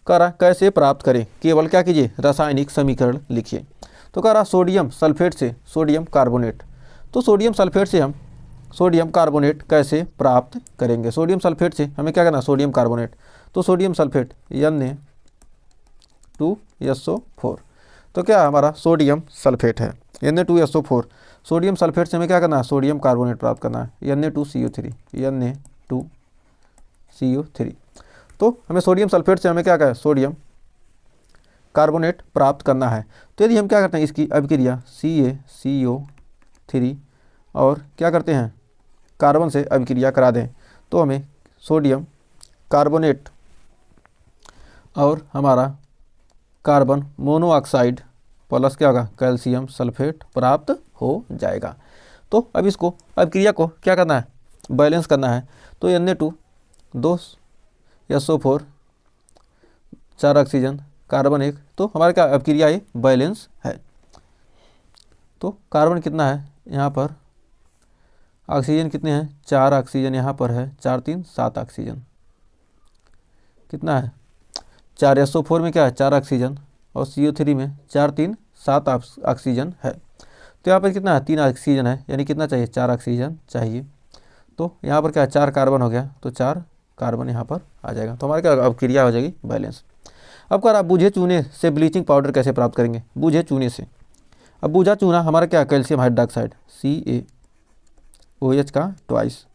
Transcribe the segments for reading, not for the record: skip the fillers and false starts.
कह रहा कैसे प्राप्त करें, केवल क्या कीजिए रासायनिक समीकरण लिखिए। तो कह रहा सोडियम सल्फेट से सोडियम कार्बोनेट, तो सोडियम सल्फेट से हम सोडियम कार्बोनेट कैसे प्राप्त करेंगे। सोडियम सल्फेट से हमें क्या करना, सोडियम कार्बोनेट, तो सोडियम सल्फेट Na2SO4, तो क्या हमारा सोडियम सल्फेट है Na2SO4। सोडियम सल्फेट से हमें क्या करना है, सोडियम कार्बोनेट प्राप्त करना है Na2CO3। तो हमें सोडियम सल्फेट से हमें क्या करना है, सोडियम कार्बोनेट प्राप्त करना है। तो यदि हम क्या करते हैं, इसकी अभिक्रिया CaCO3 और क्या करते हैं, कार्बन से अभिक्रिया करा दें, तो हमें सोडियम कार्बोनेट और हमारा कार्बन मोनोऑक्साइड प्लस क्या होगा, कैल्शियम सल्फेट प्राप्त हो जाएगा। तो अब इसको अभिक्रिया को क्या करना है, बैलेंस करना है। तो Na2 2SO4 4 ऑक्सीजन कार्बन 1, तो हमारा क्या अभिक्रिया ये बैलेंस है। तो कार्बन कितना है यहाँ पर, ऑक्सीजन कितने हैं 4 ऑक्सीजन, यहाँ पर है 4 3 7 ऑक्सीजन, कितना है 4SO4 में क्या है 4 ऑक्सीजन और CO3 में 4 3 7 ऑक्सीजन है। तो यहाँ पर कितना है 3 ऑक्सीजन है, यानी कितना चाहिए 4 ऑक्सीजन चाहिए। तो यहाँ पर क्या है 4 कार्बन हो गया, तो 4 कार्बन यहाँ पर आ जाएगा। तो हमारे क्या अभिक्रिया हो जाएगी बैलेंस। अब कह रहा बूझे चूने से ब्लीचिंग पाउडर कैसे प्राप्त करेंगे, बूझे चूने से। अब बूझा चूना हमारा क्या कैल्शियम हाइड्रोक्साइड CaOH का ट्वाइस,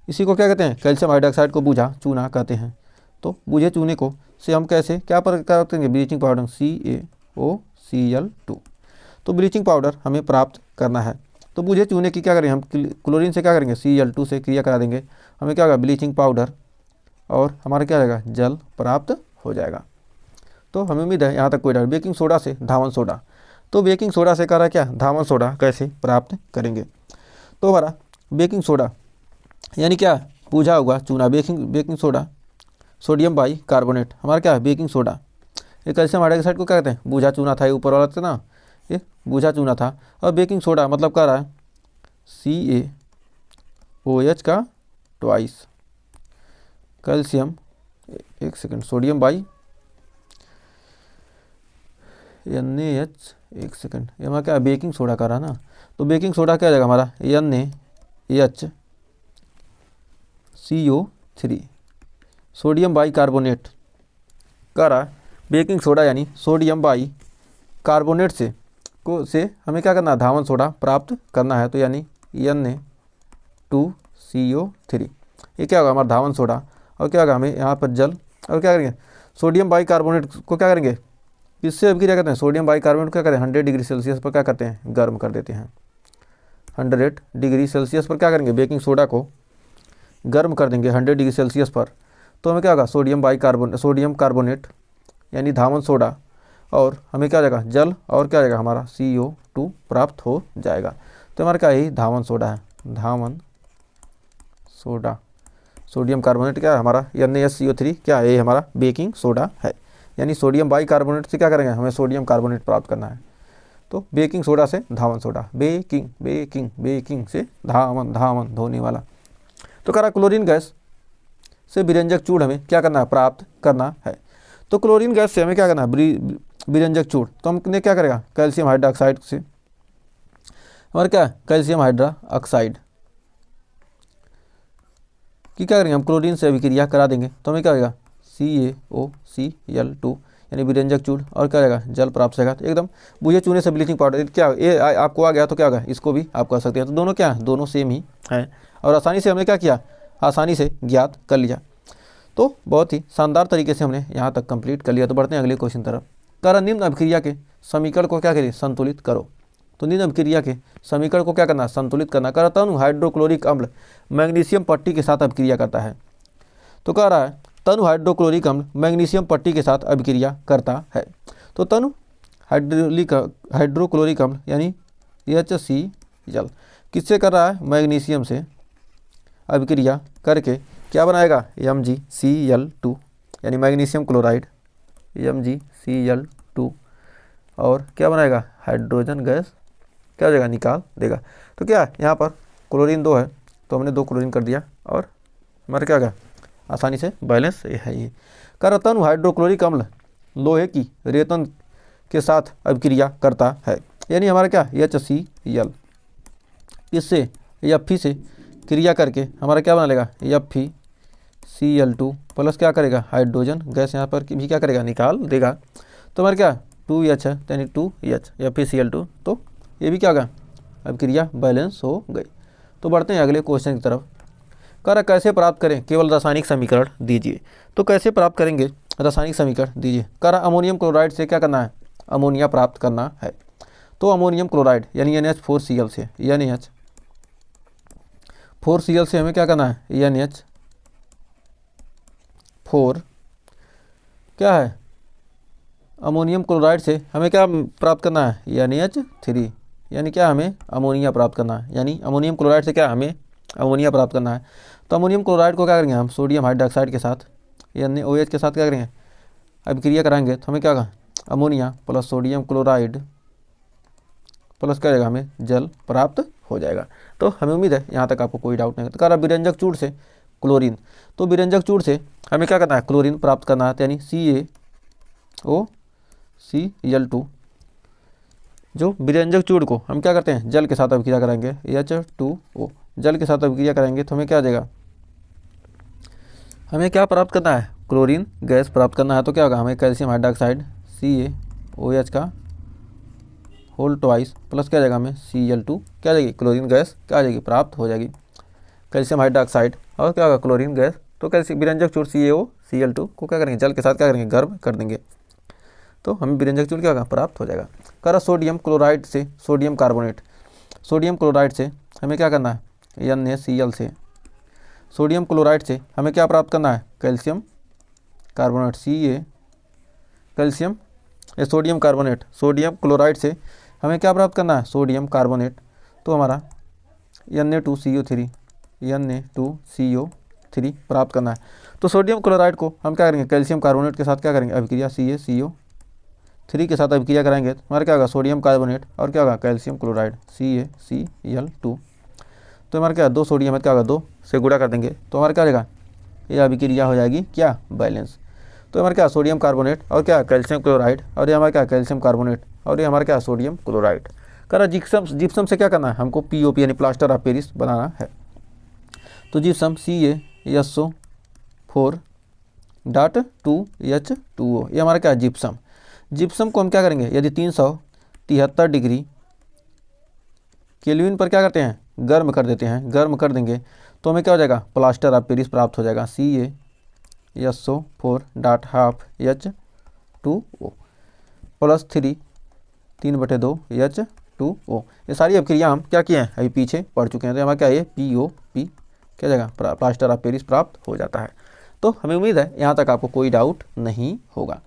इसी को क्या कहते हैं, कैल्शियम हाइड्रोक्साइड को बूझा चूना कहते हैं। तो बूझे चूने को से हम कैसे क्या करेंगे, ब्लीचिंग पाउडर CaOCl2। तो ब्लीचिंग पाउडर हमें प्राप्त करना है। तो बूझे चूने की क्या करेंगे, हम क्लोरीन से क्या करेंगे Cl2 से क्रिया करा देंगे, हमें क्या होगा ब्लीचिंग पाउडर और हमारा क्या रहेगा जल प्राप्त हो जाएगा। तो हमें उम्मीद है यहाँ तक कोई डाउट। बेकिंग सोडा से धावन सोडा, तो बेकिंग सोडा से कह रहा है क्या धावन सोडा कैसे प्राप्त करेंगे। तो हमारा बेकिंग सोडा यानी क्या बूझा हुआ चूना, baking soda sodium by carbonate, हमारा क्या है बेकिंग सोडा। ये कैल्शियम हाइड्रोक्साइड को क्या कहते हैं, बूझा चूना था, ये ऊपर वाला था ना, ये बूझा चूना था। और बेकिंग सोडा मतलब कह रहा है CaOH का ट्वाइस कैल्शियम, एक सेकंड, सोडियम बाई NaH, एक सेकंड, ये हमारा क्या बेकिंग सोडा का रहा ना। तो बेकिंग सोडा क्या जाएगा हमारा NaHCO3 सोडियम बाई कार्बोनेट, कह रहा बेकिंग सोडा यानी सोडियम बाई कार्बोनेट से हमें क्या करना है धावन सोडा प्राप्त करना है। तो यानी Na2CO3, ये क्या होगा हमारा धावन सोडा, और क्या होगा हमें यहाँ पर जल, और क्या करेंगे सोडियम बाई कार्बोनेट को क्या करेंगे, इससे अब क्या करते हैं सोडियम बाई कार्बोनेट क्या करते हैं 100 डिग्री सेल्सियस पर क्या करते हैं गर्म कर देते हैं। 100 डिग्री सेल्सियस पर क्या करेंगे बेकिंग सोडा को गर्म कर देंगे 100 डिग्री सेल्सियस पर। तो हमें क्या होगा सोडियम कार्बोनेट यानी धावन सोडा, और हमें क्या जाएगा जल, और क्या जाएगा हमारा CO2 प्राप्त हो जाएगा। तो हमारा क्या यही धावन सोडा है, धावन सोडा सोडियम कार्बोनेट क्या है हमारा NaCO3 क्या है, ये हमारा बेकिंग सोडा है। यानी सोडियम बाई कार्बोनेट से क्या करेंगे हमें सोडियम कार्बोनेट प्राप्त करना है। तो बेकिंग सोडा से धावन सोडा, बेकिंग से धावन धोने वाला। तो कह रहा क्लोरीन गैस से विरंजक चूड़ हमें क्या करना है प्राप्त करना है। तो क्लोरीन गैस से हमें क्या करना है विरंजक चूड़, तो हमने क्या करेगा कैल्शियम हाइड्रोक्साइड से, हमारा क्या कैल्शियम हाइड्रोक्साइड की क्या करेंगे हम क्लोरीन से अभिक्रिया करा देंगे। तो हमें क्या होगा CaOCl2 यानी विरंजक चूड़, और क्या रहेगा जल प्राप्त होगा। तो एकदम बूझे चूने से ब्लीचिंग पाउडर क्या ये आपको आ गया, तो क्या होगा इसको भी आप कर सकते हैं। तो दोनों क्या है दोनों सेम ही हैं, और आसानी से हमने क्या किया आसानी से ज्ञात कर लिया। तो बहुत ही शानदार तरीके से हमने यहाँ तक कंप्लीट कर लिया। तो बढ़ते हैं अगले क्वेश्चन तरफ। कह रहा निम्न अभिक्रिया के समीकरण को क्या करिए संतुलित करो। तो निम्न अभिक्रिया के समीकरण को क्या करना संतुलित करना। कह रहा तनु हाइड्रोक्लोरिक अम्ल मैग्नीशियम पट्टी के साथ अभिक्रिया करता है। तो कह रहा है तनु हाइड्रोक्लोरिक अम्ल मैग्नीशियम पट्टी के साथ अभिक्रिया करता है। तो तनु हाइड्रोक्लोरिक अम्ल यानी HCl किससे कर रहा है मैग्नीशियम से अभिक्रिया करके क्या बनाएगा MgCl2 यानी मैग्नीशियम क्लोराइड MgCl2, और क्या बनाएगा हाइड्रोजन गैस क्या हो जाएगा निकाल देगा। तो क्या यहाँ पर क्लोरीन 2 है, तो हमने 2 क्लोरीन कर दिया, और हमारा क्या होगा आसानी से बैलेंस है ये। करतन हाइड्रोक्लोरिक अम्ल लोहे की रेतन के साथ अभिक्रिया करता है, यानी हमारा क्या HCl, इससे Fe से क्रिया करके हमारा क्या बना लेगा FeCl2 प्लस क्या करेगा हाइड्रोजन गैस यहाँ पर भी क्या करेगा निकाल देगा। तो हमारा क्या 2H है, यानी 2H FeCl2, तो ये भी क्या होगा अभिक्रिया बैलेंस हो गई। तो बढ़ते हैं अगले क्वेश्चन की तरफ। कर कैसे प्राप्त करें, केवल रासायनिक समीकरण दीजिए। तो कैसे प्राप्त करेंगे रासायनिक समीकरण दीजिए। कर अमोनियम क्लोराइड से क्या करना है अमोनिया प्राप्त करना है। तो अमोनियम क्लोराइड यानी NH4Cl से NH4Cl से हमें क्या करना है NH4 क्या है अमोनियम क्लोराइड से हमें क्या प्राप्त करना है NH3, यानी क्या हमें अमोनिया प्राप्त करना है, यानी अमोनियम क्लोराइड से क्या हमें अमोनिया प्राप्त करना है। तो अमोनियम क्लोराइड को क्या करेंगे हम सोडियम हाइड्रोक्साइड के साथ NaOH के साथ क्या करेंगे अभिक्रिया कराएंगे, तो हमें क्या होगा ammonia plus sodium chloride plus क्या जाएगा हमें जल प्राप्त हो जाएगा। तो हमें उम्मीद है यहाँ तक आपको कोई डाउट नहीं है। तो कह रहा विरंजक चूड़ से क्लोरीन, तो विरंजक चूड़ से हमें क्या करना है क्लोरीन प्राप्त करना है, यानी CaOCl2। जो विरंजक चूड़ को हम क्या करते हैं जल के साथ अभिक्रिया कराएंगे H2O, जल के साथ अभिक्रिया कराएंगे तो हमें क्या आ जाएगा हमें क्या प्राप्त करना है क्लोरीन गैस प्राप्त करना है। तो क्या होगा हमें कैल्शियम हाइड्रोक्साइड CaOH का होल ट्वाइस प्लस क्या जाएगा हमें Cl2 क्या जाएगी क्लोरीन गैस क्या आ जाएगी प्राप्त हो जाएगी कैल्शियम हाइड्रोक्साइड और क्या होगा क्लोरीन गैस। तो कैल्शियम विरंजक चूड़ CaOCl2 को क्या करेंगे जल के साथ क्या करेंगे गर्म कर देंगे, तो हमें विरंजक चूड़ क्या होगा प्राप्त हो जाएगा। करा सोडियम क्लोराइड से सोडियम कार्बोनेट, सोडियम क्लोराइड से हमें क्या करना है NaCl से सोडियम क्लोराइड से हमें क्या प्राप्त करना है calcium carbonate calcium sodium carbonate, sodium chloride से हमें क्या प्राप्त करना है सोडियम कार्बोनेट। तो हमारा Na2CO3 प्राप्त करना है। तो सोडियम क्लोराइड को हम क्या करेंगे कैल्शियम कार्बोनेट के साथ क्या करेंगे अभिक्रिया CaCO3 के साथ अभिक्रिया कराएंगे, तो हमारा क्या होगा सोडियम कार्बोनेट और क्या होगा कैल्शियम क्लोराइड CaCl2। तो हमारा क्या 2 सोडियम है क्या होगा 2 से गुणा कर देंगे, तो हमारा क्या हो जाएगा ये अभिक्रिया हो जाएगी क्या बैलेंस। तो हमारा क्या सोडियम कार्बोनेट और क्या कैल्शियम क्लोराइड और ये हमारा क्या कैल्शियम कार्बोनेट और ये हमारा क्या सोडियम क्लोराइड। करा जिप्सम से क्या करना है हमको POP यानी प्लास्टर ऑफ पेरिस बनाना है। तो जिप्सम CaSO4.2H2O ये हमारा क्या जिप्सम। जिप्सम को हम क्या करेंगे यदि 373 डिग्री केल्विन पर क्या करते हैं गर्म कर देते हैं, गर्म कर देंगे तो हमें क्या हो जाएगा प्लास्टर ऑफ पेरिस प्राप्त हो जाएगा CaSO4.2H2O प्लस 3/2 H2O। ये सारी अभिक्रिया हम क्या किए हैं अभी पीछे पढ़ चुके हैं। तो हमारा क्या ये POP क्या जाएगा प्लास्टर ऑफ पेरिस प्राप्त हो जाता है। तो हमें उम्मीद है यहाँ तक आपको कोई डाउट नहीं होगा।